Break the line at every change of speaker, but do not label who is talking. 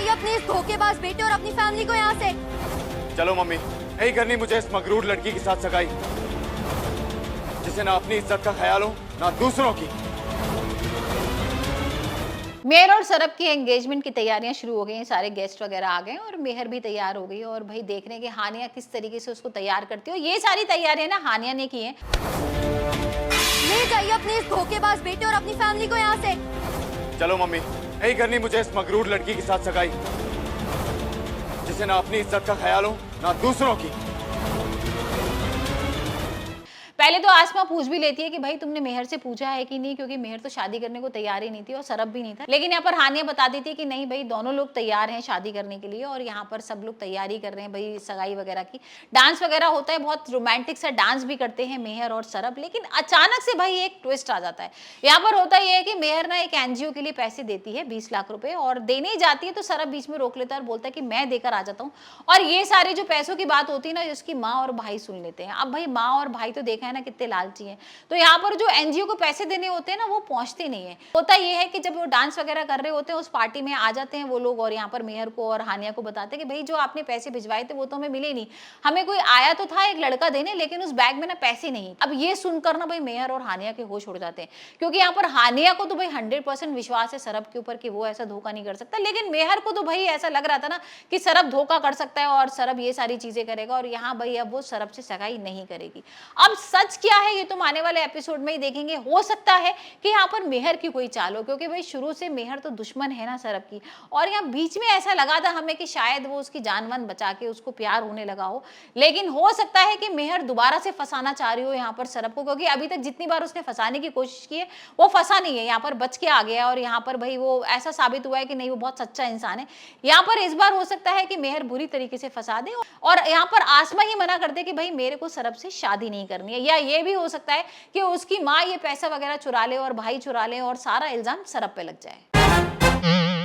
चाहिए अपने इस धोखेबाज बेटे और अपनी फैमिली को यहाँ से।
चलो मम्मी, नहीं करनी मुझे इस मगरूर लड़की के साथ सगाई, जिसे ना अपनी इज्जत का ख्याल हो ना दूसरों की।
मेहर और सरब की एंगेजमेंट की तैयारियां शुरू हो गई हैं, सारे गेस्ट वगैरह आ गए और मेहर भी तैयार हो गई और भाई देख रहे हैं कि हानिया किस तरीके से उसको तैयार करती है। ये सारी तैयारियां ना हानिया ने की हैं।
ले जाइए अपने इस धोखेबाज बेटे और अपनी फैमिली को यहाँ से।
चलो मम्मी, नहीं करनी मुझे इस मगरूर लड़की के साथ सगाई, जिसे ना अपनी इज्जत का ख्याल हो ना दूसरों की।
पहले तो आसमा पूछ भी लेती है कि भाई तुमने मेहर से पूछा है कि नहीं, क्योंकि मेहर तो शादी करने को तैयार ही नहीं थी और सरब भी नहीं था। लेकिन यहाँ पर हानिया बता देती है कि नहीं भाई, दोनों लोग तैयार हैं शादी करने के लिए और यहाँ पर सब लोग तैयारी कर रहे हैं भाई सगाई वगैरह की। डांस वगैरह होता है, बहुत रोमांटिक सा डांस भी करते हैं मेहर और सरब। लेकिन अचानक से भाई एक ट्विस्ट आ जाता है। यहाँ पर होता यह है कि मेहर ना एक एनजीओ के लिए पैसे देती है 20 लाख रुपए और देने ही जाती है तो सरब बीच में रोक लेता है और बोलता है कि मैं देकर आ जाता हूँ। और ये सारी जो पैसों की बात होती है ना, जिसकी माँ और भाई सुन लेते हैं। अब भाई माँ और भाई तो देखा है ना कितने लालची हैं, तो यहाँ पर जो एनजीओ को पैसे देने होते हैं ना वो पहुंचते नहीं है। होता ये है कि जब वो डांस वगैरह कर रहे होते हैं उस पार्टी में आ जाते हैं वो लोग और यहाँ पर मेहर को और हानिया को बताते हैं कि भाई जो आपने पैसे भिजवाए थे वो तो हमें मिले नहीं, हमें कोई आया तो था एक लड़का देने, लेकिन उस बैग में ना पैसे नहीं। अब ये सुनकर ना भाई मेहर और हानिया के होश उड़ जाते हैं, क्योंकि यहाँ पर हानिया को तो भाई 100% विश्वास है सरब के ऊपर कि वो ऐसा धोखा नहीं कर सकता। लेकिन मेहर को तो भाई ऐसा लग रहा था ना कि सरब धोखा कर सकता है और सरब ये सारी चीजें करेगा और यहाँ भाई अब वो सरब से सगाई नहीं करेगी। अब सच क्या है ये तो आने वाले एपिसोड में ही देखेंगे। हो सकता है कि यहाँ पर मेहर की कोई चाल हो, क्योंकि भाई शुरू से मेहर तो दुश्मन है ना सरब की, और यहाँ बीच में ऐसा लगा था हमें कि शायद वो उसकी जानवन बचा के उसको प्यार होने लगा हो। लेकिन हो सकता है कि मेहर दोबारा से फंसाना चाह रही हो यहाँ पर सरब को, क्योंकि अभी तक जितनी बार उसने फंसाने की कोशिश की है वो फंसा नहीं है, यहाँ पर बच के आ गया और यहाँ पर भाई वो ऐसा साबित हुआ है कि नहीं वो बहुत सच्चा इंसान है। यहाँ पर इस बार हो सकता है कि मेहर बुरी तरीके से फंसा दे और यहाँ पर आसमा ही मना कर दे कि भाई मेरे को सरब से शादी नहीं करनी है, या ये भी हो सकता है कि उसकी माँ ये पैसा वगैरह चुरा ले और भाई चुरा ले और सारा इल्जाम सरब पे लग जाए।